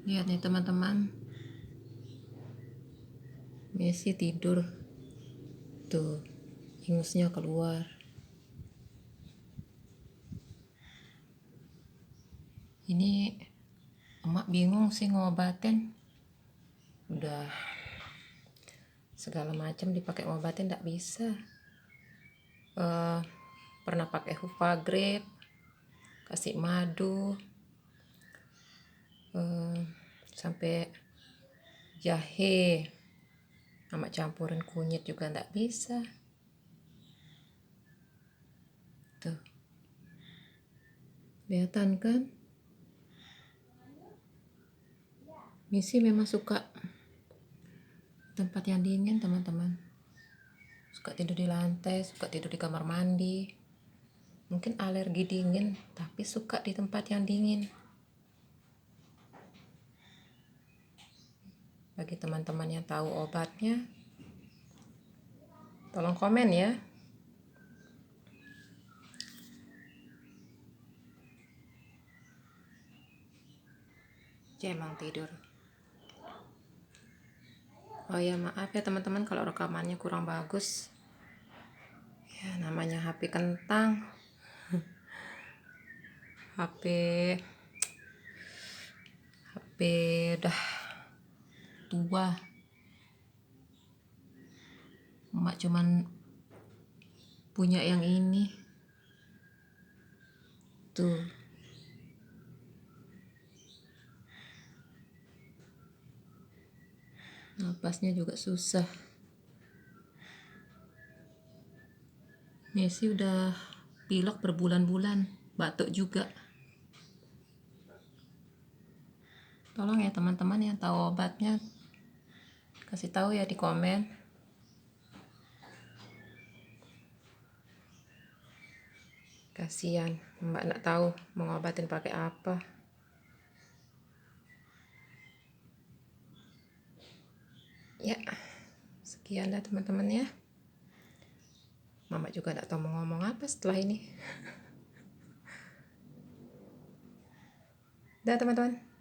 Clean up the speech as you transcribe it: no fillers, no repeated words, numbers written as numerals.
Lihat nih teman-teman, Messi tidur. Tuh, ingusnya keluar. Ini emak bingung sih ngobatin. Udah segala macam dipakai ngobatin nggak bisa. Pernah pakai Hupagrip, kasih madu, sampai jahe sama campurin kunyit juga nggak bisa. Tuh, kelihatan kan? Misi memang suka tempat yang dingin teman-teman, suka tidur di lantai, suka tidur di kamar mandi. Mungkin alergi dingin, tapi suka di tempat yang dingin. Bagi teman-teman yang tahu obatnya, tolong komen ya. Emang tidur. Oh ya, maaf ya teman-teman kalau rekamannya kurang bagus. Ya, namanya HP kentang. HP udah tua. Emak cuman punya yang ini. Tuh. Napasnya juga susah. Messi udah pilek berbulan-bulan, batuk juga. Tolong ya teman-teman yang tahu obatnya, kasih tahu ya di komen. Kasihan, Mbak nggak tahu mau ngobatin pakai apa. Ya, sekian dah teman-teman ya. Mama juga nggak tahu mau ngomong apa setelah ini. Dah teman-teman.